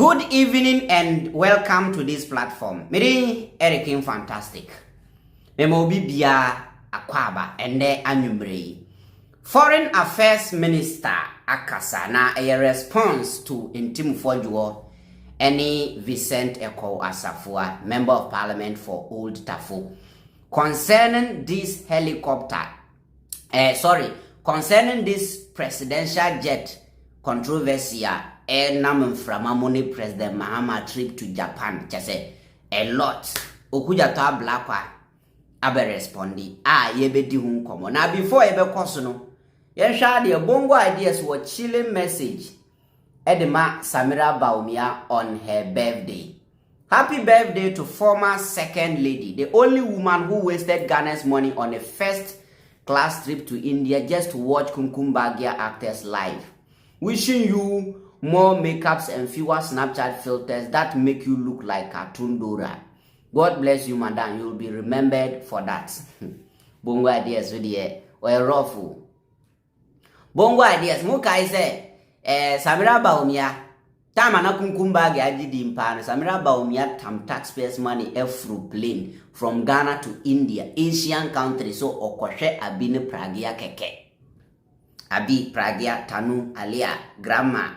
Good evening and welcome to this platform. Meri Eric Fantastic. Memo bibia akwaba ende anwumre. Foreign Affairs Minister akasa na a response to intimfo juo any Vincent Eko Asafua, Member of Parliament for Old Tafo, concerning this concerning this presidential jet controversy. Nam from Amoni President Mahama trip to Japan. Just a lot. Okudzeto Ablakwa abe respondi. Yebe di hun komo. Now before ebe kosono, yen shade Bongo Ideas were chilling message. Edema Samira Baumia on her birthday. Happy birthday to former second lady, the only woman who wasted Ghana's money on a first class trip to India just to watch Kumkumbagia actors live. Wishing you more makeups and fewer Snapchat filters that make you look like cartoon Dora. God bless you, madam. You'll be remembered for that. Bongo Ideas video or rough. Bongo Ideas. Mukai say, Samira Baumia. Tamana kumkumba gaji dimpano. Samira Baumia tam taxpayers money through plane from Ghana to India, Asian country. So okoshe abine pragia keke. Abi pragia tanu alia grandma.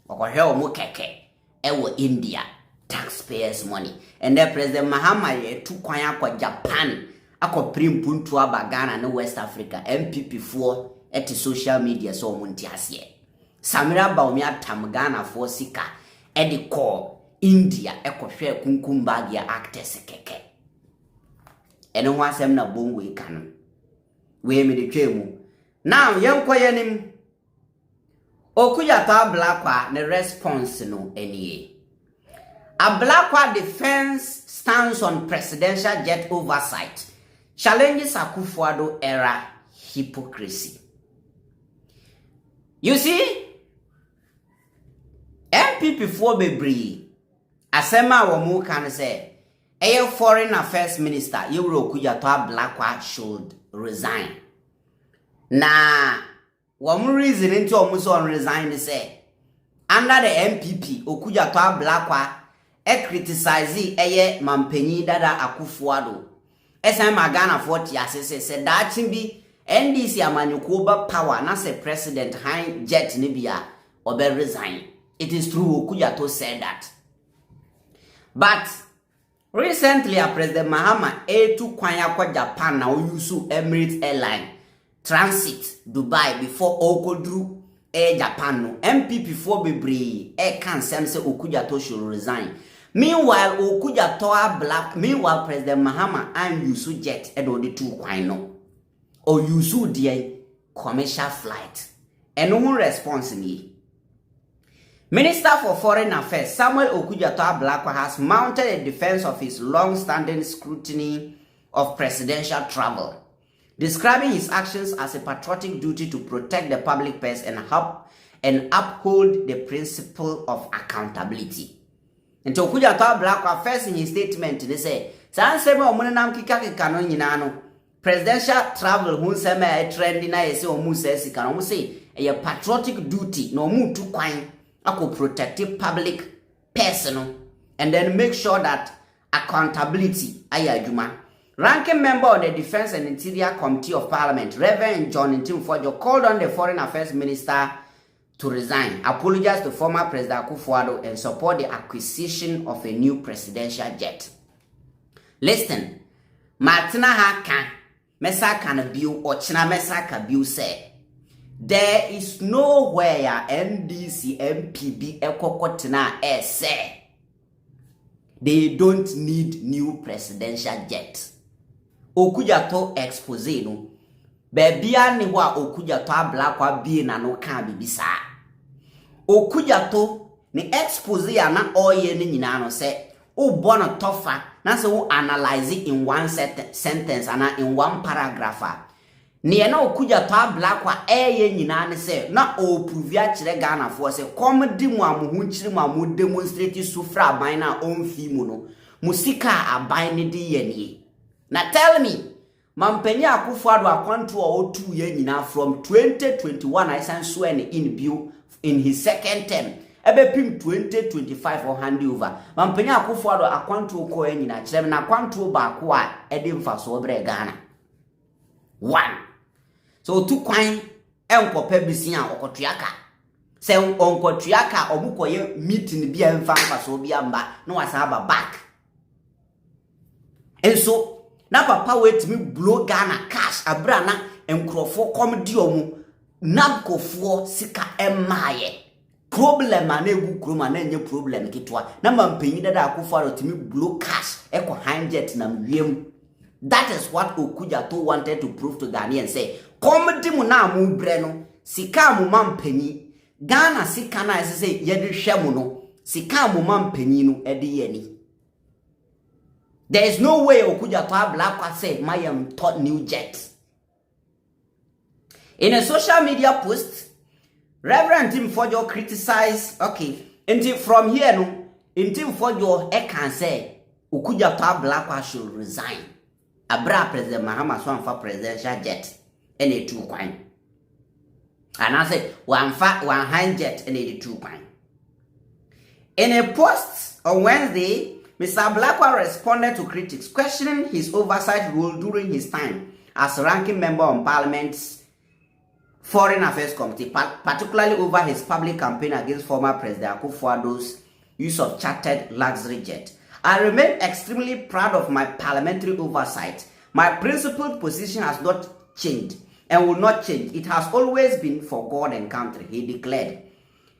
Okoshe omu keke ewo India, taxpayers money. And then President Mahama ye tu kwanya kwa Japan ako primpuntu aba Ghana na West Africa NPP 4 eti social media so omunti asye. Samira Baumia tam Ghana for sika edi ko India ekoshe kunkumbagi ya actors keke. Eno wasem na bongo ikano. We me de twemu. Now yenkwa yenim Okudzeto Ablakwa the response no any. Ablakwa defense stands on presidential jet oversight, challenges Akufo-Addo era hypocrisy. You see, NPP 4 bebree asema womu kan say a foreign affairs minister Okudzeto Ablakwa should resign. Na one reason into almost on resign say under the NPP Okudzeto Ablakwa criticize mampenyi dada Akufo-Addo Ghana 40 assess said that be NDC amanyukuba power na say president high jet nibia obe resign. It is true Okudzeto said that. But recently President Mahama to kwanya kwa Japan na uyusu Emirates airline transit Dubai before Okodru Japan no MPP 4 bebree can say Okudzeto should resign. Meanwhile President Mahama and Yusu jet edo the two kwan no or Yusu the commercial flight and no response ni. Minister for Foreign Affairs Samuel Okudzeto Ablakwa has mounted a defense of his long-standing scrutiny of presidential travel, describing his actions as a patriotic duty to protect the public purse and uphold the principle of accountability. And to Okudzeto Ablakwa first in his statement they say, "Sanseme omunenam kika no nyina no presidential travel hu nseme e trend na yese omu sesi kan omu say a patriotic duty no omu tu kwan ako protect public personal and then make sure that accountability ayajuma." Ranking member of the Defense and Interior Committee of Parliament, Reverend John Ntimfojo, called on the Foreign Affairs Minister to resign, apologize to former President Akufo-Addo, and support the acquisition of a new presidential jet. Listen, Martina Haka, Mesa Kanabiu, or China Mesa Kabiu said, there is nowhere NDC MPB Ekokotina say they don't need new presidential jets. Okudzeto expose no bebia ni wa Okudzeto Ablakwa bi na no kan bibisa Okudzeto ni expose ya na oye ni nyina no se o bono tofa na se wo analyze in one sentence ana in one paragraph ni na Okudzeto Ablakwa eye nyina ne se na o prove a kire Ghana fo se kom di mu amu nkire mu amu demonstrate sufra aban na onfi mu no musika aban ni di ye. Now tell me, Mampenyi Akufo-Addo akwantu otu ye nyina from 2021 I san swear in his second term ebepim 2025 or hand over mampanya Akufo-Addo akwanto ko nyina kyerem na akwanto ba ko a ede mfaso bre Ghana 1 so tu kwan enkopa bisia okotuaka se onkotuaka obukoye meeting bia mfaso bia mba no wasa aba back enso na papa wait me blow Ghana cash abrana enkrofo komdi omu nabkofo sika emaye problem na egu kroma na enye problem kitwa na mampanyi dada Akufo-Addo timi blow cash eko handjet na wiem. That is what Okudzeto wanted to prove to Ghanaians say komdi mu na mu bre no sika mu mampanyi Ghana sika na say yede hwemu no sika mu mampanyi no ede yani. There is no way Okudzeto Ablakwa say my taught new jet. In a social media post, Reverend Tim Fojo criticized, until from here no, Tim Fojo can say Okudzeto Ablakwa should resign. Abra President Mahama Swan for presidential jet any 2 kwan. And I say one hand jet any 2 kwan. In a post on Wednesday, Mr. Ablakwa responded to critics questioning his oversight role during his time as ranking member on Parliament's Foreign Affairs Committee, particularly over his public campaign against former President Akufo-Addo's use of chartered luxury jet. I remain extremely proud of my parliamentary oversight. My principled position has not changed and will not change. It has always been for God and country, he declared.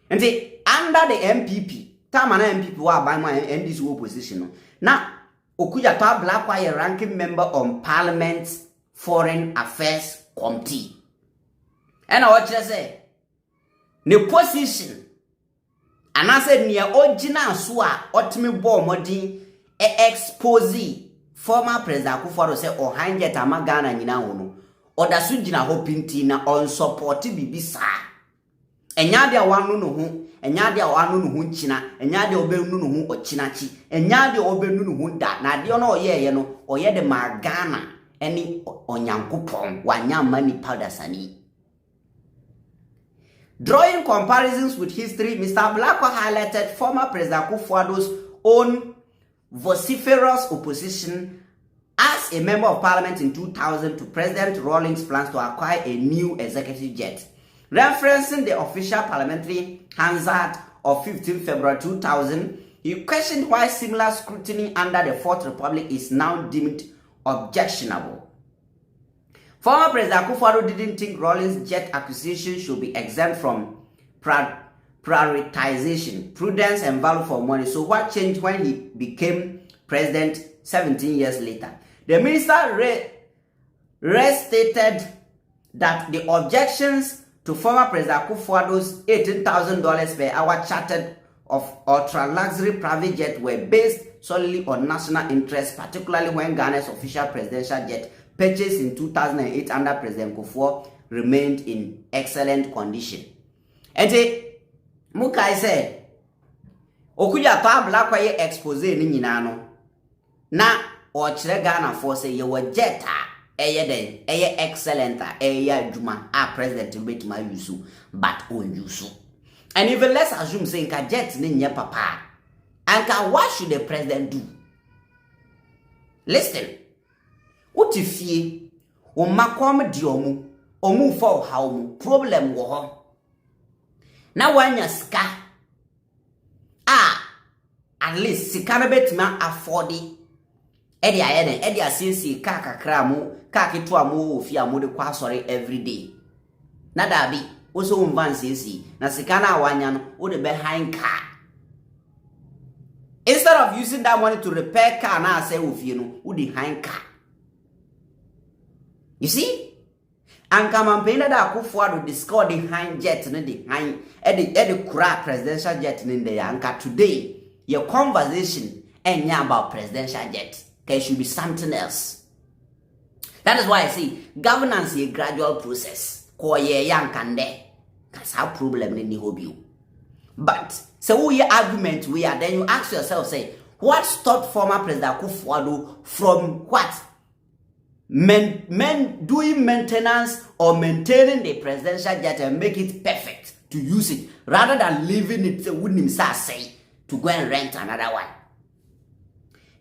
And under the NPP, Tamana MPP wa by my this position. Now, Okudzeto Ablakwa a ranking member on Parliament's Foreign Affairs Committee. And I want to say, the position, and I said near original swa ultimate bomb modin expose former President Akufo-Addo say or handjet amagana nyina hono or da sujina hopinti na on support bibisa. Enya dia wanu no ho enya dia wanu no ho nchina enya dia obenu no ho ochinachi enya dia obenu no ho da na dia no oyeye no oye de magana eni onyankopon wanyama ni powder sani. Drawing comparisons with history, Mr. Ablakwa highlighted former President Akufo-Addo's own vociferous opposition as a member of parliament in 2000 to President Rawlings' plans to acquire a new executive jet. Referencing the official parliamentary Hansard of 15 February 2000, he questioned why similar scrutiny under the Fourth Republic is now deemed objectionable. Former President Akufo-Addo didn't think Rawlings' jet acquisition should be exempt from prioritization, prudence, and value for money. So what changed when he became president 17 years later? The minister restated that the objections to former President Akufo-Addo's $18,000 per hour chartered of ultra-luxury private jet were based solely on national interests, particularly when Ghana's official presidential jet purchased in 2008 under President Kufuor remained in excellent condition. And Mukai said, Okudzeto Ablakwa ye expose ni nyina no na o kire Ghana for say ye wa jet eye excellent eye adwuma a president betima use but on use. And even let's assume say nka jet ni nye papa. Anka what should the president do? Listen. Utifie o makom di omu for how mu problem wo ho na wanya ska at least sika na betima afford e dia ye e dia sinsi ka kakra mu ka keto amu ofi amu de kwa asore every day na dabi wo so mvan sinsi na sika na wanya no wo de be hang car. Instead of using that money to repair car na say ofi no wo de hang car. You see? And campaign that Akufo-Addo discovered the hind jet in the hind the kura presidential jet in the anka today. Your conversation ain't about presidential jet. It should be something else. That is why I say governance is a gradual process. Koye yang kande. That's how problem in the hobby. But so we argument we are then you ask yourself say what stopped former President Akufo-Addo from what? Men doing maintenance or maintaining the presidential jet and make it perfect to use it rather than leaving it say to go and rent another one.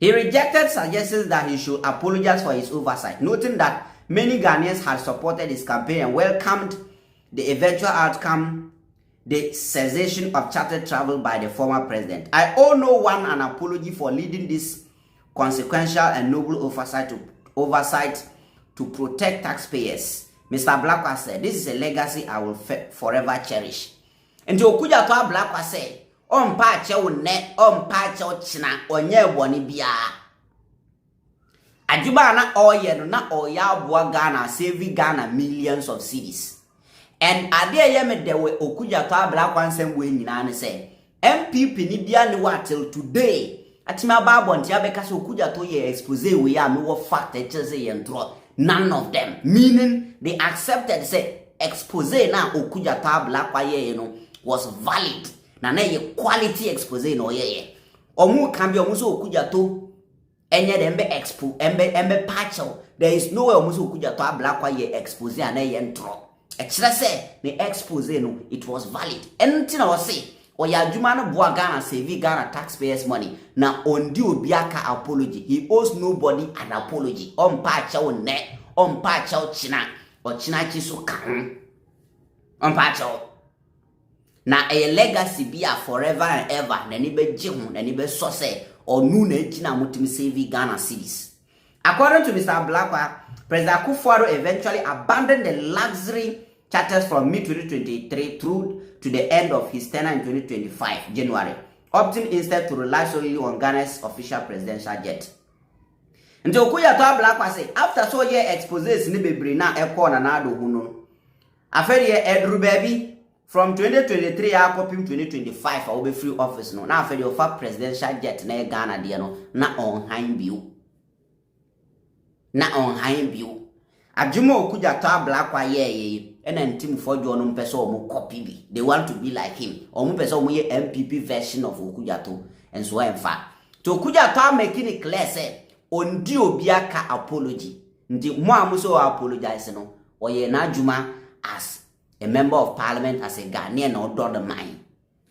He rejected suggestions that he should apologize for his oversight, noting that many Ghanaians had supported his campaign and welcomed the eventual outcome, the cessation of chartered travel by the former president. I owe no one an apology for leading this consequential and noble oversight to protect taxpayers. Mr. Ablakwa said, this is a legacy I will forever cherish. And Okudzeto Ablakwa said, Ompa chewo ne, ompa chewo china, onye boni biya. Ajuba na oye no na oya bua Ghana, saving Ghana millions of cedis. And adeye yeme dewe Okudzeto Ablakwa nsem we nyina ne say, MPP ni bia ni wa till today. Atima babo nti abeka se Okudzeto ye expose we ya me wo fact e say ye ntro. None of them, meaning they accepted say expose na Okudzeto Ablakwa ye no was valid. Na ye quality expose no ye. Omu can be omuso Okudzeto enye dembe expo embe patcho. There is no way omuso Okudzeto Ablakwa ye expose na ye ntro. Ekira say the expose no it was valid. Anything I was say oya adwuma no boa Ghana save Ghana taxpayers money. Na ondi obiaka apology. He owes nobody an apology. Ompa chawo ne, ompa chawo china, o china chiso kan. Ompa chawo. Na a legacy be a forever and ever. Na ni be jihu, na ni be sose or nu na china mutimi save Ghana cities. According to Mr. Ablakwa, President Akufo-Addo eventually abandoned the luxury charters from mid-2023 through to the end of his tenure in 2025, January, opting instead to rely solely on Ghana's official presidential jet. And Okudzeto Ablakwa say, after so ye exposes ni bebre na eko na nado huno. After ye edru baby, from 2023 akopim 2025 will be free office no. Na after ye offer presidential jet na Ghana dia no na on high view. Na on high view. Adwuma Okudzeto Ablakwa ye and team for John Peso mo copy bi. They want to be like him. Omu peso mo ye MPP version of Okudzeto and so en fa. To Okudzeto making it clear say ondi obiaka apology. Ndi mo amuso apologize no. Oye na adwuma as a member of parliament, as a Ghanaian or do the mind.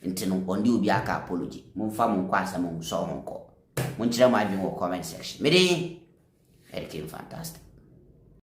Nti no ondi obiaka apology. Mo fa mo kwa asem mo so mo ko. Mo nkyere mo adwen wo comment section. Me dey Eric fantastic.